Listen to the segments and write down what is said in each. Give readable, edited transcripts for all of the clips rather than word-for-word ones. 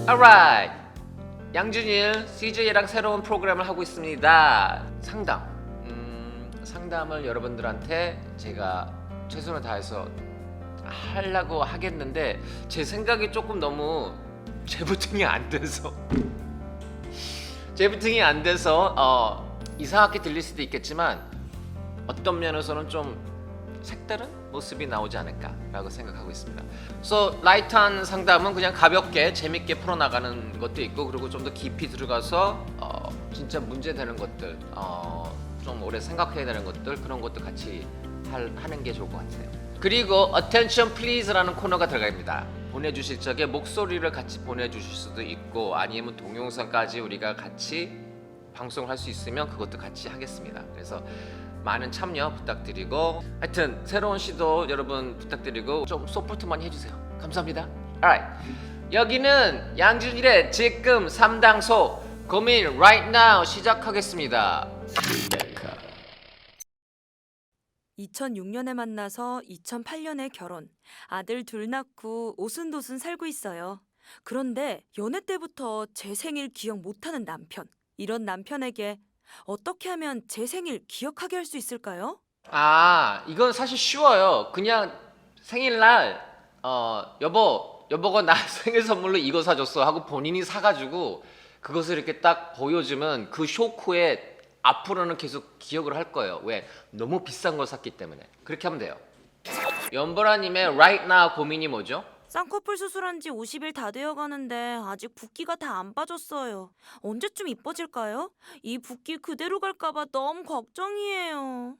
Alright, 양준일 CJ랑 새로운 프로그램을 하고 있습니다. 상담을 여러분들한테 제가 최선을 다해서 하려고 하겠는데 제 생각이 조금 너무 재부팅이 안 돼서 이상하게 들릴 수도 있겠지만 어떤 면에서는 좀 색다른 모습이 나오지 않을까라고 생각하고 있습니다. So 라이트한 상담은 그냥 가볍게 재밌게 풀어나가는 것도 있고, 그리고 좀 더 깊이 들어가서 진짜 문제되는 것들, 좀 오래 생각해야 되는 것들, 그런 것도 같이 하는 게 좋을 것 같아요. 그리고 Attention Please라는 코너가 들어갑니다. 보내주실 적에 목소리를 같이 보내주실 수도 있고, 아니면 동영상까지 우리가 같이 방송을 할 수 있으면 그것도 같이 하겠습니다. 그래서 많은 참여 부탁드리고, 하여튼 새로운 시도 여러분 부탁드리고 좀 서포트 많이 해주세요. 감사합니다. Alright, 여기는 양준일의 지금 3당소 고민 right now 시작하겠습니다. 2006년에 만나서 2008년에 결혼, 아들 둘 낳고 오순도순 살고 있어요. 그런데 연애 때부터 제 생일 기억 못하는 남편. 이런 남편에게 어떻게 하면 제 생일 기억하게 할 수 있을까요? 이건 사실 쉬워요. 그냥 생일날 여보가 나 생일 선물로 이거 사줬어 하고 본인이 사가지고 그것을 이렇게 딱 보여주면 그 쇼크에 앞으로는 계속 기억을 할 거예요. 왜? 너무 비싼 걸 샀기 때문에. 그렇게 하면 돼요. 연보라님의 right now 고민이 뭐죠? 쌍꺼풀 수술한 지 50일 다 되어 가는데 아직 붓기가 다 안 빠졌어요. 언제쯤 이뻐질까요? 이 붓기 그대로 갈까 봐 너무 걱정이에요.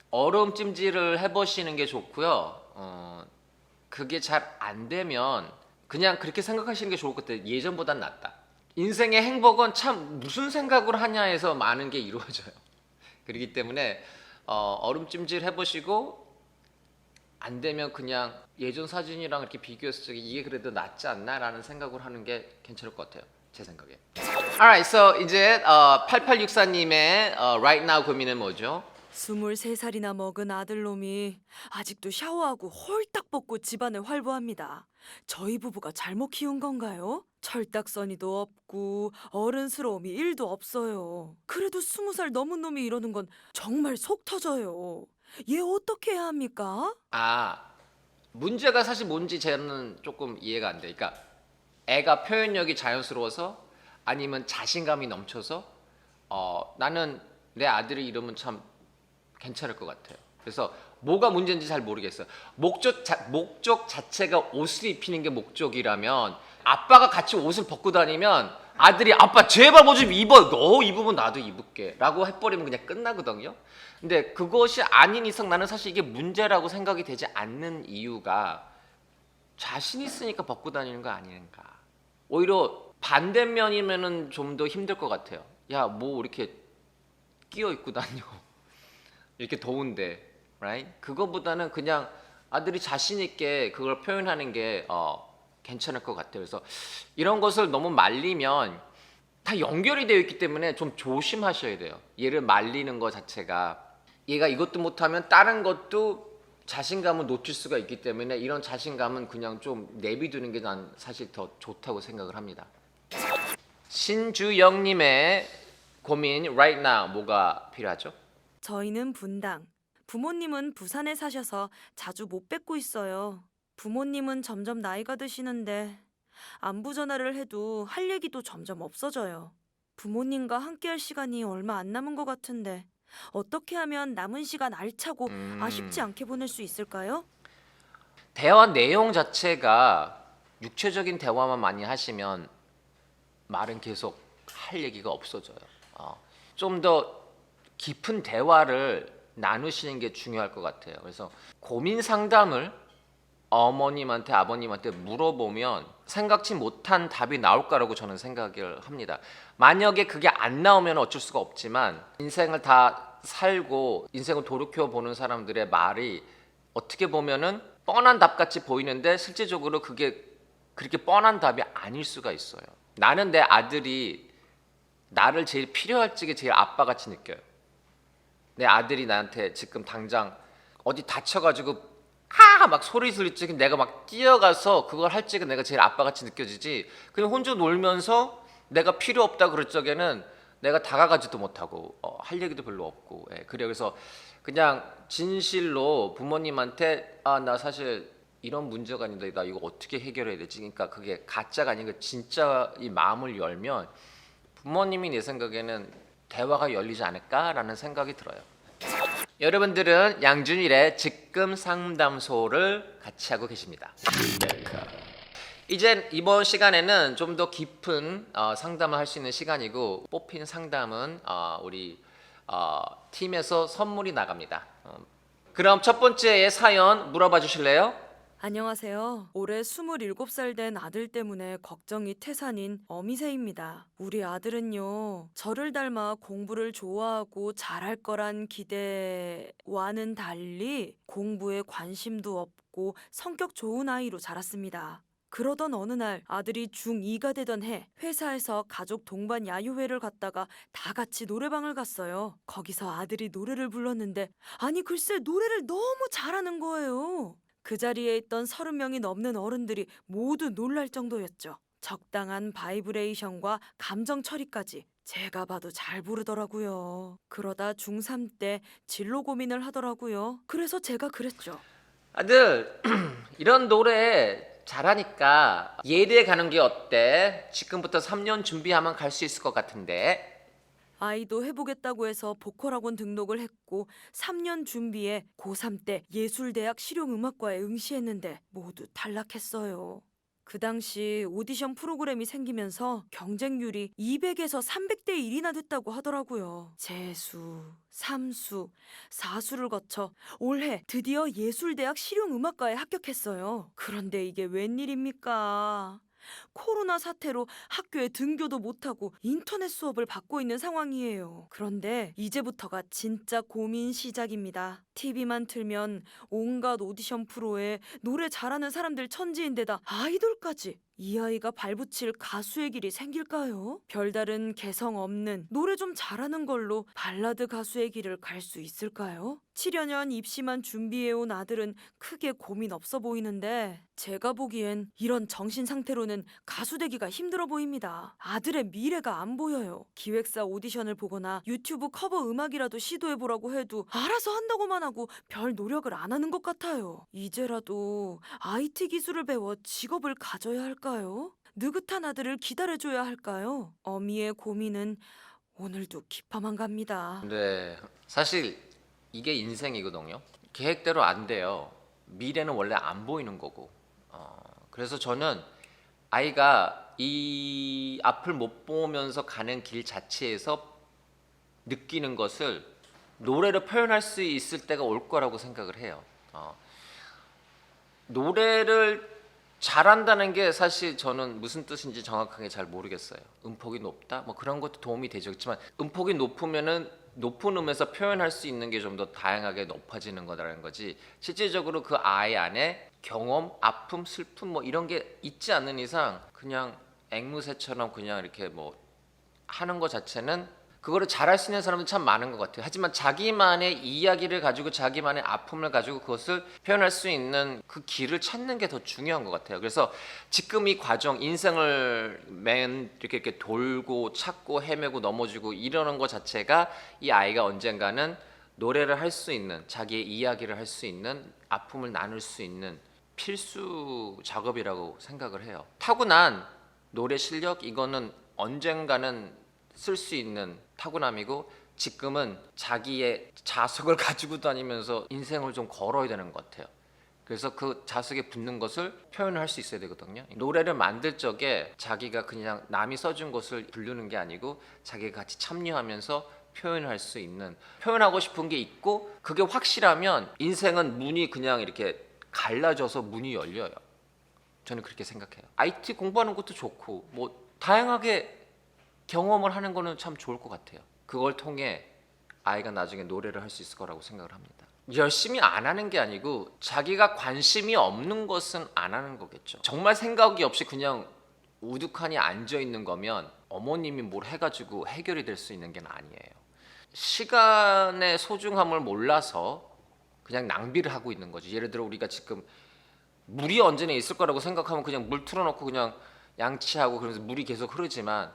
얼음 찜질을 해보시는 게 좋고요. 그게 잘 안 되면 그냥 그렇게 생각하시는 게 좋을 것 같아요. 예전보단 낫다. 인생의 행복은 참 무슨 생각을 하냐에서 많은 게 이루어져요. 그렇기 때문에 얼음 찜질 해보시고 안 되면 그냥 예전 사진이랑 이렇게 비교했을 때 이게 그래도 낫지 않나 라는 생각을 하는 게 괜찮을 것 같아요. 제 생각에. Alright, so 이제 8864님의 right now 고민은 뭐죠? 23살이나 먹은 아들놈이 아직도 샤워하고 홀딱 벗고 집안을 활보합니다. 저희 부부가 잘못 키운 건가요? 철딱서니도 없고 어른스러움이 1도 없어요. 그래도 20살 넘은 놈이 이러는 건 정말 속 터져요. 얘 어떻게 해야 합니까? 문제가 사실 뭔지 저는 조금 이해가 안 돼. 그러니까 애가 표현력이 자연스러워서 아니면 자신감이 넘쳐서 나는 내 아들이 이러면 참 괜찮을 것 같아요. 그래서 뭐가 문제인지 잘 모르겠어요. 목적 자체가 옷을 입히는 게 목적이라면 아빠가 같이 옷을 벗고 다니면 아들이 아빠 제발 뭐 좀 입어, 너 입으면 나도 입을게 라고 해버리면 그냥 끝나거든요. 근데 그것이 아닌 이상 나는 사실 이게 문제라고 생각이 되지 않는 이유가 자신 있으니까 벗고 다니는 거 아닌가. 오히려 반대면이면은 좀 더 힘들 것 같아요. 야, 뭐 이렇게 끼어 입고 다녀 이렇게 더운데, right? 그거보다는 그냥 아들이 자신 있게 그걸 표현하는 게 괜찮을 것 같아요. 그래서 이런 것을 너무 말리면 다 연결이 되어 있기 때문에 좀 조심하셔야 돼요. 얘를 말리는 것 자체가 얘가 이것도 못하면 다른 것도 자신감을 놓칠 수가 있기 때문에 이런 자신감은 그냥 좀 내비두는 게 난 사실 더 좋다고 생각을 합니다. 신주영님의 고민 right now 뭐가 필요하죠? 저희는 분당. 부모님은 부산에 사셔서 자주 못 뵙고 있어요. 부모님은 점점 나이가 드시는데 안부 전화를 해도 할 얘기도 점점 없어져요. 부모님과 함께할 시간이 얼마 안 남은 것 같은데 어떻게 하면 남은 시간 알차고 아쉽지 않게 보낼 수 있을까요? 대화 내용 자체가 육체적인 대화만 많이 하시면 말은 계속 할 얘기가 없어져요. 좀 더 깊은 대화를 나누시는 게 중요할 것 같아요. 그래서 고민 상담을 어머님한테 아버님한테 물어보면 생각지 못한 답이 나올 거라고 저는 생각을 합니다. 만약에 그게 안 나오면 어쩔 수가 없지만 인생을 다 살고 인생을 돌이켜 보는 사람들의 말이 어떻게 보면은 뻔한 답같이 보이는데 실제적으로 그게 그렇게 뻔한 답이 아닐 수가 있어요. 나는 내 아들이 나를 제일 필요할 적에 제일 아빠같이 느껴요. 내 아들이 나한테 지금 당장 어디 다쳐가지고 막 소리 지를 적에 내가 막 뛰어가서 그걸 할 적에 내가 제일 아빠같이 느껴지지, 그냥 혼자 놀면서 내가 필요 없다 그럴 적에는 내가 다가가지도 못하고 할 얘기도 별로 없고. 예, 그래. 그래서 그냥 진실로 부모님한테 나 사실 이런 문제가 있는데 나 이거 어떻게 해결해야 되지? 그러니까 그게 가짜가 아니고 진짜 이 마음을 열면 부모님이 내 생각에는 대화가 열리지 않을까라는 생각이 들어요. 여러분들은 양준일의 직금 상담소를 같이 하고 계십니다. 이제 이번 시간에는 좀 더 깊은 상담을 할 수 있는 시간이고, 뽑힌 상담은 우리 팀에서 선물이 나갑니다. 그럼 첫 번째 사연 물어봐 주실래요? 안녕하세요. 올해 27살 된 아들 때문에 걱정이 태산인 어미새입니다. 우리 아들은요, 저를 닮아 공부를 좋아하고 잘할 거란 기대와는 달리 공부에 관심도 없고 성격 좋은 아이로 자랐습니다. 그러던 어느 날 아들이 중2가 되던 해 회사에서 가족 동반 야유회를 갔다가 다 같이 노래방을 갔어요. 거기서 아들이 노래를 불렀는데 아니 글쎄 노래를 너무 잘하는 거예요. 그 자리에 있던 30명이 넘는 어른들이 모두 놀랄 정도였죠. 적당한 바이브레이션과 감정 처리까지 제가 봐도 잘 부르더라고요. 그러다 중3 때 진로 고민을 하더라고요. 그래서 제가 그랬죠. 아들, 이런 노래 잘하니까 예대에 가는 게 어때? 지금부터 3년 준비하면 갈 수 있을 것 같은데. 아이도 해보겠다고 해서 보컬학원 등록을 했고 3년 준비에 고3 때 예술대학 실용음악과에 응시했는데 모두 탈락했어요. 그 당시 오디션 프로그램이 생기면서 경쟁률이 200에서 300대 1이나 됐다고 하더라고요. 재수, 삼수, 사수를 거쳐 올해 드디어 예술대학 실용음악과에 합격했어요. 그런데 이게 웬일입니까? 코로나 사태로 학교에 등교도 못하고 인터넷 수업을 받고 있는 상황이에요. 그런데 이제부터가 진짜 고민 시작입니다. TV만 틀면 온갖 오디션 프로에 노래 잘하는 사람들 천지인데다 아이돌까지. 이 아이가 발붙일 가수의 길이 생길까요? 별다른 개성 없는 노래 좀 잘하는 걸로 발라드 가수의 길을 갈 수 있을까요? 7여년 입시만 준비해온 아들은 크게 고민 없어 보이는데 제가 보기엔 이런 정신 상태로는 가수 되기가 힘들어 보입니다. 아들의 미래가 안 보여요. 기획사 오디션을 보거나 유튜브 커버 음악이라도 시도해보라고 해도 알아서 한다고만 하고 별 노력을 안 하는 것 같아요. 이제라도 IT 기술을 배워 직업을 가져야 할까요? 느긋한 아들을 기다려줘야 할까요? 어미의 고민은 오늘도 깊어만 갑니다. 네, 사실 이게 인생이거든요. 계획대로 안 돼요. 미래는 원래 안 보이는 거고. 그래서 저는 아이가 이 앞을 못 보면서 가는 길 자체에서 느끼는 것을 노래로 표현할 수 있을 때가 올 거라고 생각을 해요. 노래를 잘한다는 게 사실 저는 무슨 뜻인지 정확하게 잘 모르겠어요. 음폭이 높다? 뭐 그런 것도 도움이 되죠. 그렇지만 음폭이 높으면은 높은 음에서 표현할 수 있는 게 좀 더 다양하게 높아지는 거라는 거지, 실질적으로 그 아이 안에 경험, 아픔, 슬픔 뭐 이런 게 있지 않는 이상 그냥 앵무새처럼 그냥 이렇게 뭐 하는 것 자체는, 그거를 잘할 수 있는 사람은 참 많은 것 같아요. 하지만 자기만의 이야기를 가지고 자기만의 아픔을 가지고 그것을 표현할 수 있는 그 길을 찾는 게 더 중요한 것 같아요. 그래서 지금 이 과정, 인생을 이렇게 돌고 찾고 헤매고 넘어지고 이러는 것 자체가 이 아이가 언젠가는 노래를 할 수 있는, 자기의 이야기를 할 수 있는, 아픔을 나눌 수 있는 필수 작업이라고 생각을 해요. 타고난 노래 실력, 이거는 언젠가는 쓸 수 있는 타고남이고, 지금은 자기의 자석을 가지고 다니면서 인생을 좀 걸어야 되는 것 같아요. 그래서 그 자석에 붙는 것을 표현할 수 있어야 되거든요. 노래를 만들 적에 자기가 그냥 남이 써준 것을 부르는 게 아니고 자기가 같이 참여하면서 표현할 수 있는, 표현하고 싶은 게 있고 그게 확실하면 인생은 문이 그냥 이렇게 갈라져서 문이 열려요. 저는 그렇게 생각해요. IT 공부하는 것도 좋고 뭐 다양하게 경험을 하는 거는 참 좋을 것 같아요. 그걸 통해 아이가 나중에 노래를 할 수 있을 거라고 생각을 합니다. 열심히 안 하는 게 아니고 자기가 관심이 없는 것은 안 하는 거겠죠. 정말 생각이 없이 그냥 우두커니 앉아 있는 거면 어머님이 뭘 해가지고 해결이 될 수 있는 게 아니에요. 시간의 소중함을 몰라서 그냥 낭비를 하고 있는 거지. 예를 들어 우리가 지금 물이 언제나 있을 거라고 생각하면 그냥 물 틀어놓고 그냥 양치하고 그러면서 물이 계속 흐르지만,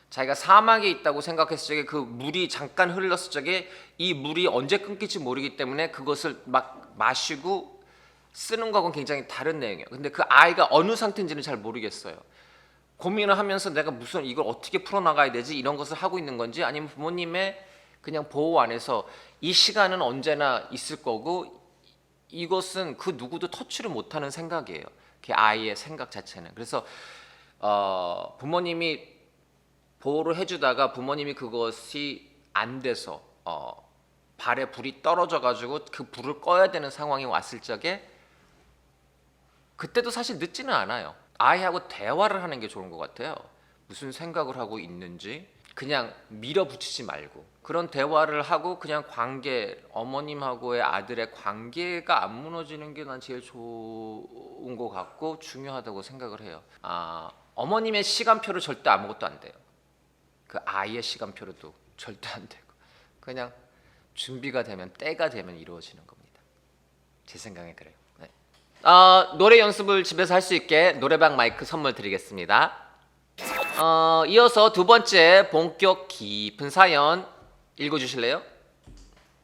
자기가 사막에 있다고 생각했을 적에 그 물이 잠깐 흘렀을 적에 이 물이 언제 끊길지 모르기 때문에 그것을 막 마시고 쓰는 거하고는 굉장히 다른 내용이에요. 근데 그 아이가 어느 상태인지는 잘 모르겠어요. 고민을 하면서 내가 무슨 이걸 어떻게 풀어나가야 되지, 이런 것을 하고 있는 건지, 아니면 부모님의 그냥 보호 안에서 이 시간은 언제나 있을 거고 이것은 그 누구도 터치를 못하는 생각이에요. 그 아이의 생각 자체는. 그래서 부모님이 보호를 해주다가 부모님이 그것이 안 돼서 발에 불이 떨어져 가지고 그 불을 꺼야 되는 상황이 왔을 적에 그때도 사실 늦지는 않아요. 아이하고 대화를 하는 게 좋은 것 같아요. 무슨 생각을 하고 있는지 그냥 밀어붙이지 말고 그런 대화를 하고 그냥 관계, 어머님하고의 아들의 관계가 안 무너지는 게 난 제일 좋은 것 같고 중요하다고 생각을 해요. 어머님의 시간표를 절대 아무것도 안 돼요. 그 아이의 시간표로도 절대 안 되고 그냥 준비가 되면, 때가 되면 이루어지는 겁니다. 제 생각에 그래요. 네. 노래 연습을 집에서 할 수 있게 노래방 마이크 선물 드리겠습니다. 이어서 두 번째 본격 깊은 사연 읽어주실래요?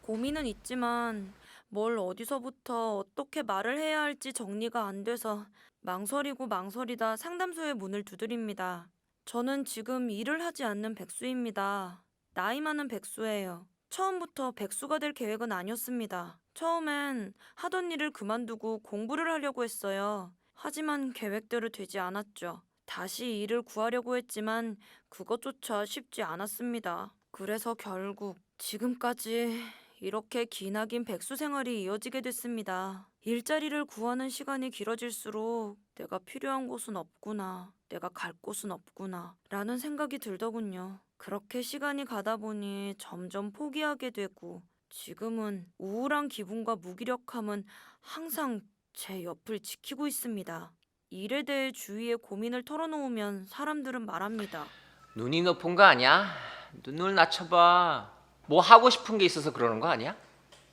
고민은 있지만 뭘 어디서부터 어떻게 말을 해야 할지 정리가 안 돼서 망설이고 망설이다 상담소의 문을 두드립니다. 저는 지금 일을 하지 않는 백수입니다. 나이 많은 백수예요. 처음부터 백수가 될 계획은 아니었습니다. 처음엔 하던 일을 그만두고 공부를 하려고 했어요. 하지만 계획대로 되지 않았죠. 다시 일을 구하려고 했지만 그것조차 쉽지 않았습니다. 그래서 결국 지금까지 이렇게 기나긴 백수 생활이 이어지게 됐습니다. 일자리를 구하는 시간이 길어질수록 내가 필요한 곳은 없구나, 내가 갈 곳은 없구나 라는 생각이 들더군요. 그렇게 시간이 가다 보니 점점 포기하게 되고 지금은 우울한 기분과 무기력함은 항상 제 옆을 지키고 있습니다. 일에 대해 주위에 고민을 털어놓으면 사람들은 말합니다. 눈이 높은 거 아니야? 눈을 낮춰봐. 뭐 하고 싶은 게 있어서 그러는 거 아니야?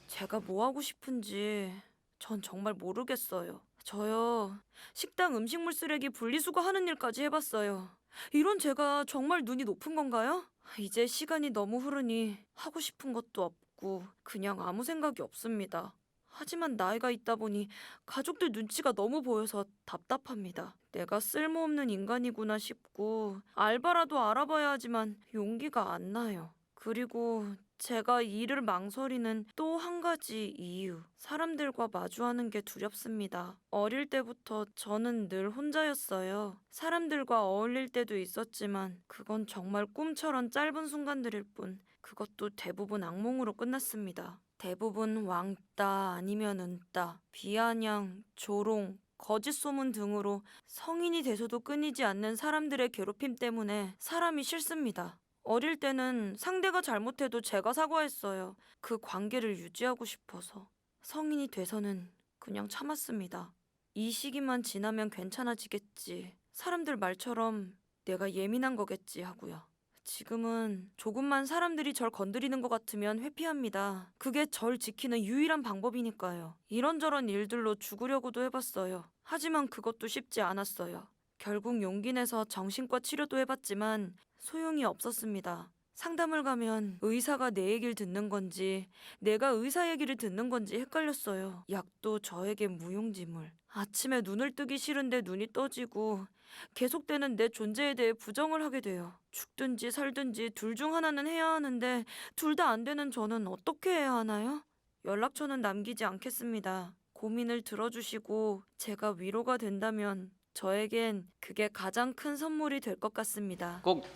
제가 뭐 하고 싶은지 전 정말 모르겠어요. 저요, 식당 음식물 쓰레기 분리수거 하는 일까지 해봤어요. 이런 제가 정말 눈이 높은 건가요? 이제 시간이 너무 흐르니 하고 싶은 것도 없고 그냥 아무 생각이 없습니다. 하지만 나이가 있다 보니 가족들 눈치가 너무 보여서 답답합니다. 내가 쓸모없는 인간이구나 싶고 알바라도 알아봐야 하지만 용기가 안 나요. 그리고 제가 일을 망설이는 또 한 가지 이유. 사람들과 마주하는 게 두렵습니다. 어릴 때부터 저는 늘 혼자였어요. 사람들과 어울릴 때도 있었지만 그건 정말 꿈처럼 짧은 순간들일 뿐, 그것도 대부분 악몽으로 끝났습니다. 대부분 왕따 아니면 은따, 비아냥, 조롱, 거짓 소문 등으로 성인이 돼서도 끊이지 않는 사람들의 괴롭힘 때문에 사람이 싫습니다. 어릴 때는 상대가 잘못해도 제가 사과했어요. 그 관계를 유지하고 싶어서. 성인이 돼서는 그냥 참았습니다. 이 시기만 지나면 괜찮아지겠지. 사람들 말처럼 내가 예민한 거겠지 하고요. 지금은 조금만 사람들이 절 건드리는 것 같으면 회피합니다. 그게 절 지키는 유일한 방법이니까요. 이런저런 일들로 죽으려고도 해봤어요. 하지만 그것도 쉽지 않았어요. 결국 용기 내서 정신과 치료도 해봤지만 소용이 없었습니다. 상담을 가면 의사가 내 얘기를 듣는 건지 내가 의사 얘기를 듣는 건지 헷갈렸어요. 약도 저에게 무용지물. 아침에 눈을 뜨기 싫은데 눈이 떠지고 계속되는 내 존재에 대해 부정을 하게 돼요. 죽든지 살든지 둘 중 하나는 해야 하는데 둘 다 안 되는 저는 어떻게 해야 하나요? 연락처는 남기지 않겠습니다. 고민을 들어주시고 제가 위로가 된다면 저에겐 그게 가장 큰 선물이 될 것 같습니다. 꼭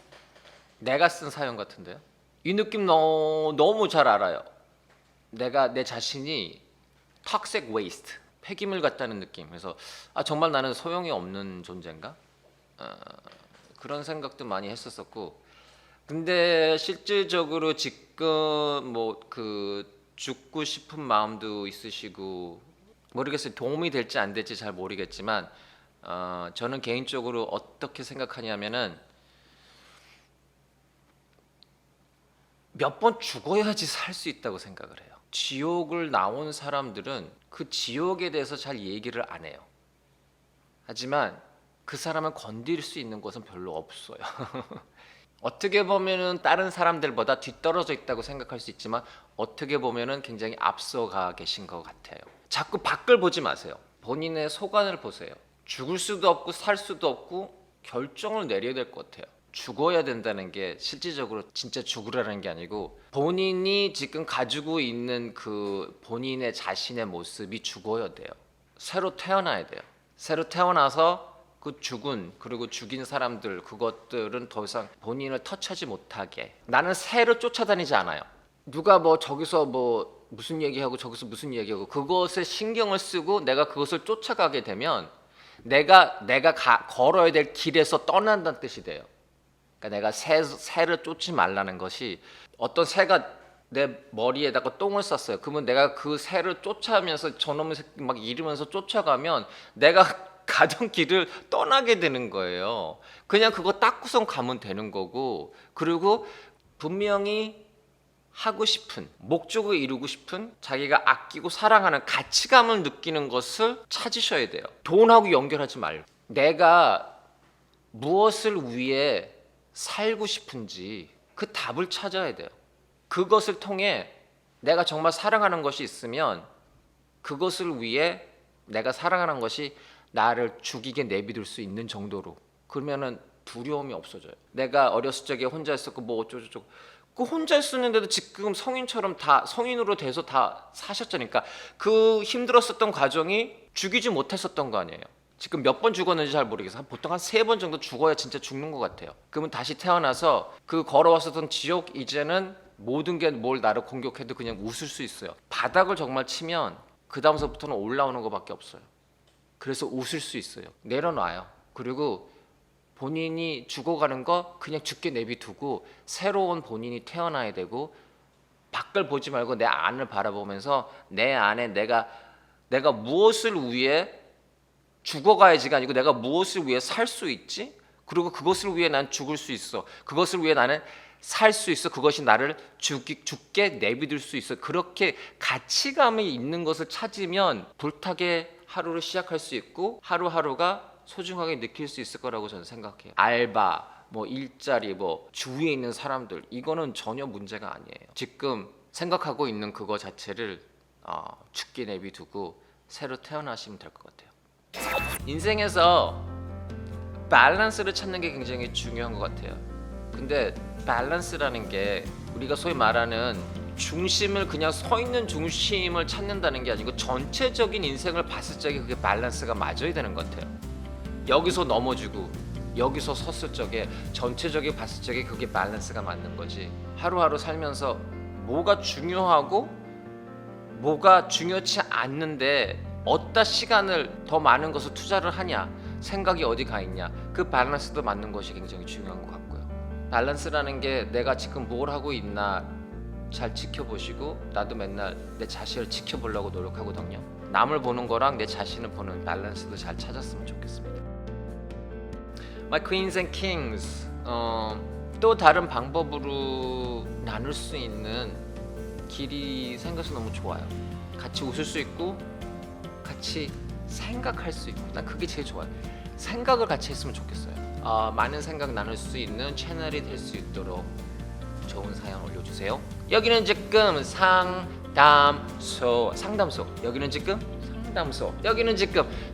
내가 쓴 사연 같은데요? 이 느낌 너무 잘 알아요. 내가 내 자신이 toxic waste, 폐기물 같다는 느낌. 그래서 정말 나는 소용이 없는 존재인가? 그런 생각도 많이 했었었고, 근데 실질적으로 지금 뭐 그 죽고 싶은 마음도 있으시고 모르겠어요. 도움이 될지 안 될지 잘 모르겠지만 저는 개인적으로 어떻게 생각하냐면은 몇 번 죽어야지 살 수 있다고 생각을 해요. 지옥을 나온 사람들은 그 지옥에 대해서 잘 얘기를 안 해요. 하지만 그 사람을 건드릴 수 있는 곳은 별로 없어요. 어떻게 보면은 다른 사람들보다 뒤떨어져 있다고 생각할 수 있지만 어떻게 보면은 굉장히 앞서가 계신 것 같아요. 자꾸 밖을 보지 마세요. 본인의 속안을 보세요. 죽을 수도 없고 살 수도 없고 결정을 내려야 될 것 같아요. 죽어야 된다는 게 실질적으로 진짜 죽으라는 게 아니고 본인이 지금 가지고 있는 그 본인의 자신의 모습이 죽어야 돼요. 새로 태어나야 돼요. 새로 태어나서 그 죽은 그리고 죽인 사람들 그것들은 더 이상 본인을 터치하지 못하게. 나는 새를 쫓아다니지 않아요. 누가 뭐 저기서 뭐 무슨 얘기하고 저기서 무슨 얘기하고 그것에 신경을 쓰고 내가 그것을 쫓아가게 되면 내가 걸어야 될 길에서 떠난다는 뜻이 돼요. 그러니까 내가 새를 쫓지 말라는 것이 어떤 새가 내 머리에다가 똥을 쌌어요. 그러면 내가 그 새를 쫓아가면서 저놈의 새끼 막 이러면서 쫓아가면 내가 가던 길을 떠나게 되는 거예요. 그냥 그거 닦고선 가면 되는 거고 그리고 분명히 하고 싶은 목적을 이루고 싶은 자기가 아끼고 사랑하는 가치감을 느끼는 것을 찾으셔야 돼요. 돈하고 연결하지 말고 내가 무엇을 위해 살고 싶은지 그 답을 찾아야 돼요. 그것을 통해 내가 정말 사랑하는 것이 있으면 그것을 위해 내가 사랑하는 것이 나를 죽이게 내비둘 수 있는 정도로 그러면은 두려움이 없어져요. 내가 어렸을 적에 혼자 있었고 뭐 어쩌고저쩌고 그 혼자 있었는데도 지금 성인처럼 다 성인으로 돼서 다 사셨잖아요. 그 힘들었었던 과정이 죽이지 못했었던 거 아니에요. 지금 몇 번 죽었는지 잘 모르겠어요. 보통 한 3번 정도 죽어야 진짜 죽는 것 같아요. 그러면 다시 태어나서 그 걸어왔었던 지옥 이제는 모든 게 뭘 나를 공격해도 그냥 웃을 수 있어요. 바닥을 정말 치면 그 다음서부터는 올라오는 것밖에 없어요. 그래서 웃을 수 있어요. 내려놔요. 그리고 본인이 죽어가는 거 그냥 죽게 내비두고 새로운 본인이 태어나야 되고 밖을 보지 말고 내 안을 바라보면서 내 안에 내가 무엇을 위해 죽어가야지가 아니고 내가 무엇을 위해 살 수 있지? 그리고 그것을 위해 난 죽을 수 있어. 그것을 위해 나는 살 수 있어. 그것이 나를 죽게 내비둘 수 있어. 그렇게 가치감이 있는 것을 찾으면 불타게 하루를 시작할 수 있고 하루하루가 소중하게 느낄 수 있을 거라고 저는 생각해요. 알바, 뭐 일자리, 뭐 주위에 있는 사람들 이거는 전혀 문제가 아니에요. 지금 생각하고 있는 그거 자체를 죽게 내비두고 새로 태어나시면 될 것 같아요. 인생에서 밸런스를 찾는 게 굉장히 중요한 것 같아요. 근데 밸런스라는 게 우리가 소위 말하는 중심을 그냥 서 있는 중심을 찾는다는 게 아니고 전체적인 인생을 봤을 적에 그게 밸런스가 맞아야 되는 것 같아요. 여기서 넘어지고 여기서 섰을 적에 전체적인 봤을 적에 그게 밸런스가 맞는 거지. 하루하루 살면서 뭐가 중요하고 뭐가 중요치 않는데 어디다 시간을 더 많은 것을 투자를 하냐 생각이 어디 가 있냐 그 밸런스도 맞는 것이 굉장히 중요한 것 같고요. 밸런스라는 게 내가 지금 뭘 하고 있나 잘 지켜보시고 나도 맨날 내 자신을 지켜보려고 노력하거든요. 남을 보는 거랑 내 자신을 보는 밸런스도 잘 찾았으면 좋겠습니다. My Queens and Kings 또 다른 방법으로 나눌 수 있는 길이 생겨서 너무 좋아요. 같이 웃을 수 있고 같이 생각할 수 있고 난 그게 제일 좋아요. 생각을 같이 했으면 좋겠어요. 많은 생각 나눌 수 있는 채널이 될 수 있도록 좋은 사연 올려주세요. 여기는 지금 상담소 여기는 지금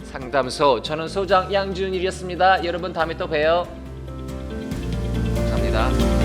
상담소 저는 소장 양준일이었습니다. 여러분 다음에 또 봬요. 감사합니다.